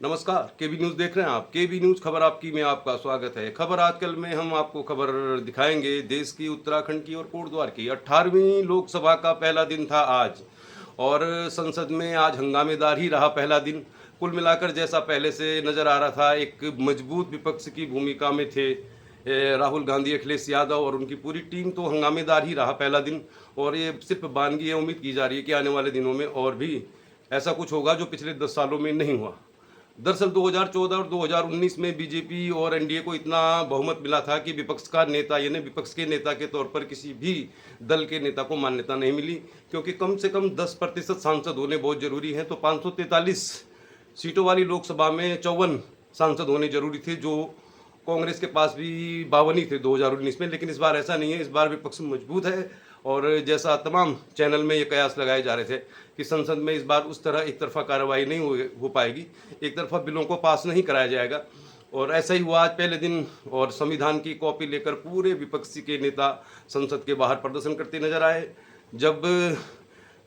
नमस्कार, केबी न्यूज़ देख रहे हैं आप। केबी न्यूज़ खबर आपकी में आपका स्वागत है। खबर आजकल में हम आपको खबर दिखाएंगे देश की, उत्तराखंड की और कोटद्वार की। 18वीं लोकसभा का पहला दिन था आज और संसद में आज हंगामेदार ही रहा पहला दिन। कुल मिलाकर जैसा पहले से नज़र आ रहा था, एक मजबूत विपक्ष की भूमिका में थे राहुल गांधी, अखिलेश यादव और उनकी पूरी टीम। तो हंगामेदार ही रहा पहला दिन और ये सिर्फ बानगी है। उम्मीद की जा रही है कि आने वाले दिनों में और भी ऐसा कुछ होगा जो पिछले 10 सालों में नहीं हुआ। दरअसल 2014 और 2019 में बीजेपी और एनडीए को इतना बहुमत मिला था कि विपक्ष का नेता यानी विपक्ष के नेता के तौर पर किसी भी दल के नेता को मान्यता नहीं मिली, क्योंकि कम से कम 10% सांसद होने बहुत जरूरी हैं। तो 543 सीटों वाली लोकसभा में 54 सांसद होने जरूरी थे, जो कांग्रेस के पास भी 52 ही थे 2019 में। लेकिन इस बार ऐसा नहीं है, इस बार विपक्ष मजबूत है और जैसा तमाम चैनल में ये कयास लगाए जा रहे थे कि संसद में इस बार उस तरह एक तरफा कार्रवाई नहीं हो पाएगी, एक तरफा बिलों को पास नहीं कराया जाएगा। और ऐसा ही हुआ आज पहले दिन और संविधान की कॉपी लेकर पूरे विपक्षी के नेता संसद के बाहर प्रदर्शन करते नजर आए। जब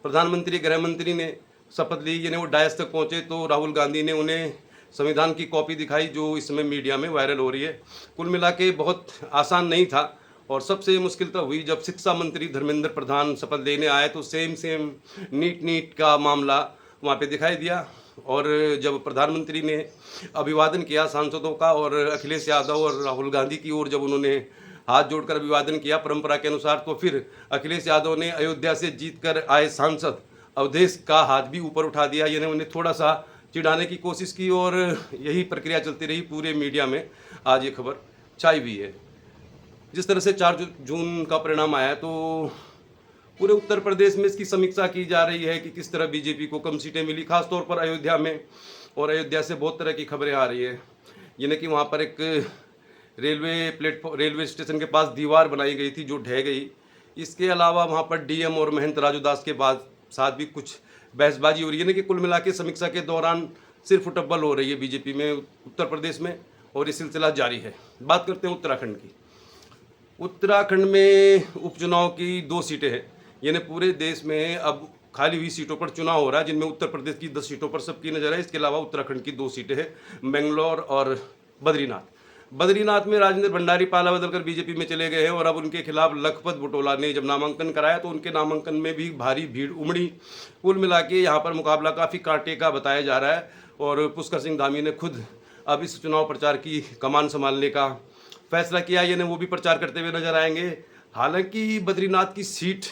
प्रधानमंत्री, गृह मंत्री ने शपथ ली यानी वो डायस तक पहुंचे, तो राहुल गांधी ने उन्हें संविधान की कॉपी दिखाई, जो इस समय मीडिया में वायरल हो रही है। कुल मिला के बहुत आसान नहीं था और सबसे मुश्किल तब हुई जब शिक्षा मंत्री धर्मेंद्र प्रधान शपथ लेने आए, तो सेम नीट का मामला वहाँ पे दिखाई दिया। और जब प्रधानमंत्री ने अभिवादन किया सांसदों का और अखिलेश यादव और राहुल गांधी की ओर जब उन्होंने हाथ जोड़कर अभिवादन किया परंपरा के अनुसार, तो फिर अखिलेश यादव ने अयोध्या से जीत कर आए सांसद अवधेश का हाथ भी ऊपर उठा दिया, यानी उन्हें थोड़ा सा चिढ़ाने की कोशिश की और यही प्रक्रिया चलती रही। पूरे मीडिया में आज ये खबर छाई हुई है। जिस तरह से 4 जून का परिणाम आया, तो पूरे उत्तर प्रदेश में इसकी समीक्षा की जा रही है कि किस तरह बीजेपी को कम सीटें मिली, खासतौर पर अयोध्या में। और अयोध्या से बहुत तरह की खबरें आ रही है, यानी कि वहाँ पर एक रेलवे स्टेशन के पास दीवार बनाई गई थी जो ढह गई। इसके अलावा वहाँ पर डीएम और महंत राजू दास के बाद साथ भी कुछ बहसबाजी हो रही है, यानी कि कुल मिला के समीक्षा के दौरान सिर्फ टब्बल हो रही है बीजेपी में उत्तर प्रदेश में और ये सिलसिला जारी है। बात करते हैं उत्तराखंड की। उत्तराखंड में उपचुनाव की 2 सीटें हैं, यानी पूरे देश में अब खाली हुई सीटों पर चुनाव हो रहा है, जिनमें उत्तर प्रदेश की 10 सीटों पर सबकी नजर है। इसके अलावा उत्तराखंड की 2 सीटें हैं, बेंगलोर और बद्रीनाथ। बद्रीनाथ में राजेंद्र भंडारी पाला बदलकर बीजेपी में चले गए हैं और अब उनके खिलाफ लखपत बुटोला ने जब नामांकन कराया, तो उनके नामांकन में भी भारी भीड़ उमड़ी। कुल मिला के यहाँ पर मुकाबला काफ़ी कांटे का बताया जा रहा है और पुष्कर सिंह धामी ने खुद अब इस चुनाव प्रचार की कमान संभालने का फैसला किया, यानी वो भी प्रचार करते हुए नजर आएंगे। हालांकि बद्रीनाथ की सीट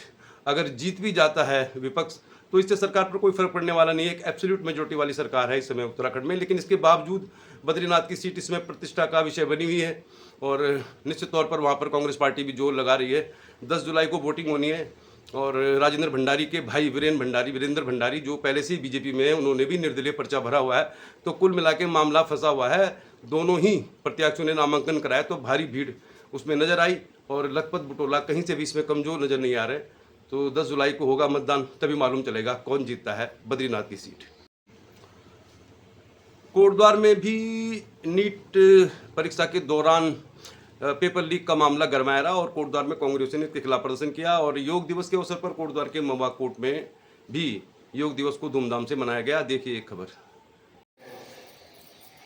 अगर जीत भी जाता है विपक्ष, तो इससे सरकार पर कोई फर्क पड़ने वाला नहीं है। एक एब्सोल्यूट मेजोरिटी वाली सरकार है इस समय उत्तराखंड में, लेकिन इसके बावजूद बद्रीनाथ की सीट इसमें प्रतिष्ठा का विषय बनी हुई है और निश्चित तौर पर वहाँ पर कांग्रेस पार्टी भी जोर लगा रही है। 10 जुलाई को वोटिंग होनी है और राजेंद्र भंडारी के भाई वीरेंद्र भंडारी जो पहले से ही बीजेपी में है, उन्होंने भी निर्दलीय पर्चा भरा हुआ है। तो कुल मिला के मामला फंसा हुआ है। दोनों ही प्रत्याशियों ने नामांकन कराया, तो भारी भीड़ उसमें नजर आई और लखपत बुटोला कहीं से भी इसमें कमजोर नजर नहीं आ रहे। तो 10 जुलाई को होगा मतदान, तभी मालूम चलेगा कौन जीतता है बद्रीनाथ की सीट। कोटद्वार में भी नीट परीक्षा के दौरान पेपर लीक का मामला गरमाया रहा और कोटद्वार में कांग्रेसियों ने इसके खिलाफ प्रदर्शन किया और योग दिवस के अवसर पर कोटद्वार के मवा कोर्ट में भी योग दिवस को धूमधाम से मनाया गया। देखिए एक खबर।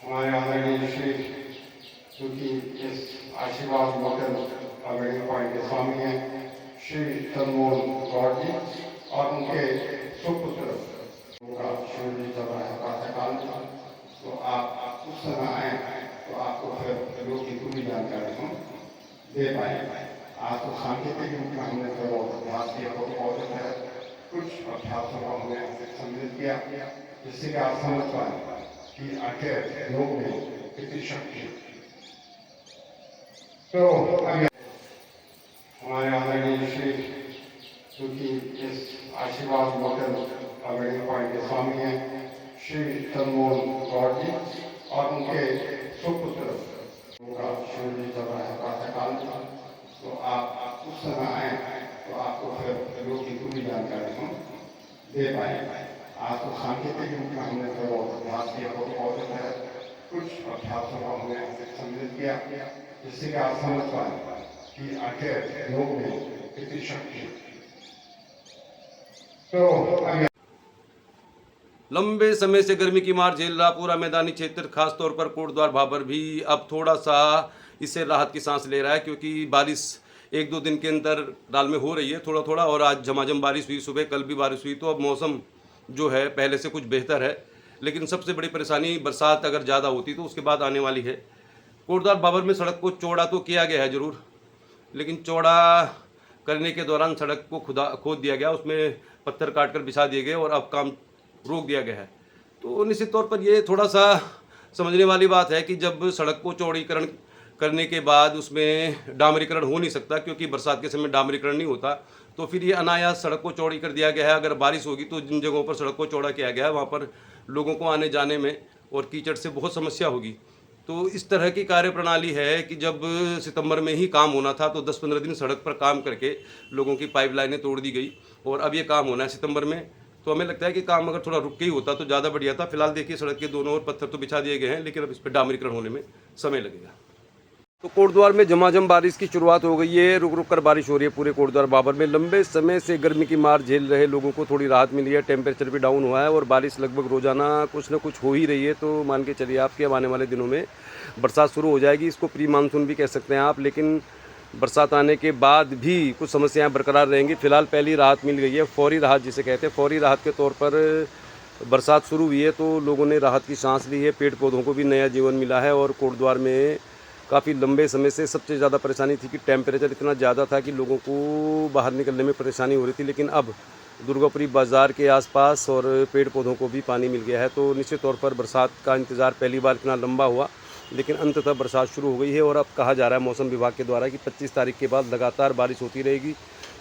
हमारे आदरणीय श्री क्योंकि इस आशीर्वाद होटल अमेरिका पॉइंट के स्वामी हैं श्री तनमोल गौड़ जी और उनके सुपुत्र का शिव जी जब प्रातःकाल था, तो आप उस समय आए तो आपको फिर योग की पूरी जानकारी हम दे पाए। आज तो सांकेतिक रूप में हमने जो अभ्यास किया बहुत कुछ अभ्यासों को हमने सम्मिलित किया, जिससे कि आप समझ पाए कि आखिर योग में कितनी शक्ति है। तो हमारे आदरणीय श्री क्योंकि इस आशीर्वाद होटल अमेरिका पॉइंट के स्वामी हैं श्री तनमोल गौड़ जी और उनके सुपुत्र का शिव जी जब प्रातःकाल था, तो आप उस समय आए तो आपको फिर योग की पूरी जानकारी हम दे पाए। आज तो सांकेतिक रूप में हमने जो अभ्यास किया बहुत कुछ अभ्यासों को हमने सम्मिलित किया, जिससे कि आप समझ पाए कि आखिर योग में कितनी शक्ति है। तो लंबे समय से गर्मी की मार झेल रहा पूरा मैदानी क्षेत्र, खासतौर पर कोटद्वार भाबर भी अब थोड़ा सा इससे राहत की सांस ले रहा है, क्योंकि बारिश एक दो दिन के अंदर दाल में हो रही है थोड़ा थोड़ा, और आज झमाझम बारिश हुई, सुबह कल भी बारिश हुई, तो अब मौसम जो है पहले से कुछ बेहतर है। लेकिन सबसे बड़ी परेशानी बरसात अगर ज़्यादा होती तो उसके बाद आने वाली है। कोटद्वार भाबर में सड़क को चौड़ा तो किया गया है ज़रूर, लेकिन चौड़ा करने के दौरान सड़क को खोद दिया गया, उसमें पत्थर काट कर बिछा दिए गए और अब काम रोक दिया गया है। तो निश्चित तौर पर ये थोड़ा सा समझने वाली बात है कि जब सड़क को चौड़ीकरण करने के बाद उसमें डामरीकरण हो नहीं सकता, क्योंकि बरसात के समय डामरीकरण नहीं होता, तो फिर ये अनायास सड़क को चौड़ी कर दिया गया है। अगर बारिश होगी तो जिन जगहों पर सड़क को चौड़ा किया गया है वहाँ पर लोगों को आने जाने में और कीचड़ से बहुत समस्या होगी। तो इस तरह की कार्यप्रणाली है कि जब सितंबर में ही काम होना था तो 10-15 दिन सड़क पर काम करके लोगों की पाइपलाइनें तोड़ दी गई, और अब ये काम होना है सितंबर में। तो हमें लगता है कि काम अगर थोड़ा रुक के ही होता तो ज़्यादा बढ़िया था। फिलहाल देखिए सड़क के दोनों ओर पत्थर तो बिछा दिए गए हैं, लेकिन अब इस पर डामरीकरण होने में समय लगेगा। तो कोटद्वार में झमाझम बारिश की शुरुआत हो गई है, रुक रुक कर बारिश हो रही है पूरे कोटद्वार भाबर में। लंबे समय से गर्मी की मार झेल रहे लोगों को थोड़ी राहत मिली है, टेम्परेचर भी डाउन हुआ है और बारिश लगभग रोजाना कुछ ना कुछ हो ही रही है। तो मान के चलिए आपके अब आने वाले दिनों में बरसात शुरू हो जाएगी। इसको प्री मानसून भी कह सकते हैं आप, लेकिन बरसात आने के बाद भी कुछ समस्याएं बरकरार रहेंगी। फिलहाल पहली राहत मिल गई है, फौरी राहत जिसे कहते हैं। फौरी राहत के तौर पर बरसात शुरू हुई है तो लोगों ने राहत की सांस ली है, पेड़ पौधों को भी नया जीवन मिला है। और कोटद्वार में काफ़ी लंबे समय से सबसे ज़्यादा परेशानी थी कि टेम्परेचर इतना ज़्यादा था कि लोगों को बाहर निकलने में परेशानी हो रही थी, लेकिन अब दुर्गापुरी बाज़ार के आसपास और पेड़ पौधों को भी पानी मिल गया है। तो निश्चित तौर पर बरसात का इंतज़ार पहली बार इतना लंबा हुआ, लेकिन अंततः बरसात शुरू हो गई है। और अब कहा जा रहा है मौसम विभाग के द्वारा कि 25 तारीख के बाद लगातार बारिश होती रहेगी।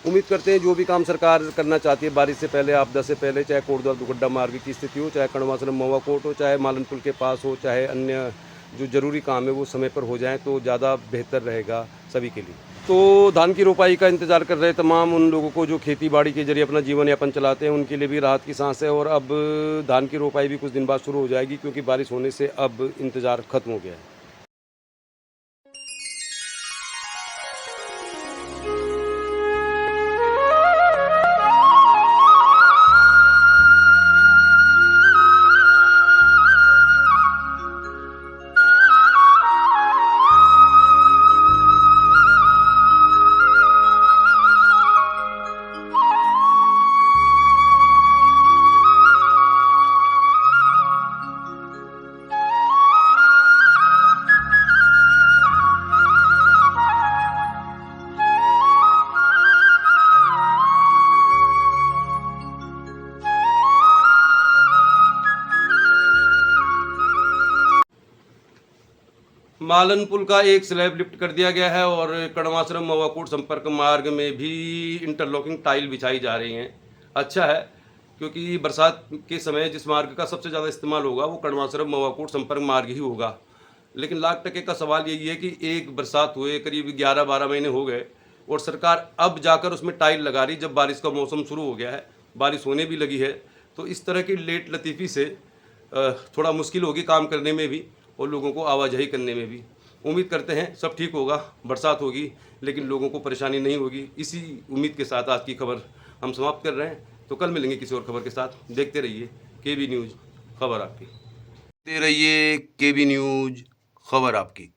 उम्मीद करते हैं जो भी काम सरकार करना चाहती है बारिश से पहले, आपदा से पहले, चाहे कोटद्वार दुगड्डा मार्ग की स्थिति हो, चाहे कड़वासरम महुआ कोट हो, चाहे मालनपुल के पास हो, चाहे अन्य जो ज़रूरी काम है वो समय पर हो जाएं तो ज़्यादा बेहतर रहेगा सभी के लिए। तो धान की रोपाई का इंतज़ार कर रहे तमाम उन लोगों को जो खेती बाड़ी के जरिए अपना जीवन यापन चलाते हैं, उनके लिए भी राहत की सांस है। और अब धान की रोपाई भी कुछ दिन बाद शुरू हो जाएगी, क्योंकि बारिश होने से अब इंतज़ार खत्म हो गया है। मालन पुल का एक स्लैब लिफ्ट कर दिया गया है और कड़वासरम मवाकोट संपर्क मार्ग में भी इंटरलॉकिंग टाइल बिछाई जा रही हैं। अच्छा है, क्योंकि बरसात के समय जिस मार्ग का सबसे ज़्यादा इस्तेमाल होगा वो कड़वासरम मवाकोट संपर्क मार्ग ही होगा। लेकिन लाख टके का सवाल यही है कि एक बरसात हुए करीब 11-12 महीने हो गए और सरकार अब जाकर उसमें टाइल लगा रही जब बारिश का मौसम शुरू हो गया है, बारिश होने भी लगी है। तो इस तरह की लेट लतीफ़ी से थोड़ा मुश्किल होगी काम करने में भी और लोगों को आवाजाही करने में भी। उम्मीद करते हैं सब ठीक होगा, बरसात होगी लेकिन लोगों को परेशानी नहीं होगी। इसी उम्मीद के साथ आज की खबर हम समाप्त कर रहे हैं। तो कल मिलेंगे किसी और खबर के साथ। देखते रहिए केबी न्यूज़, खबर आपकी। देखते रहिए केबी न्यूज़, खबर आपकी।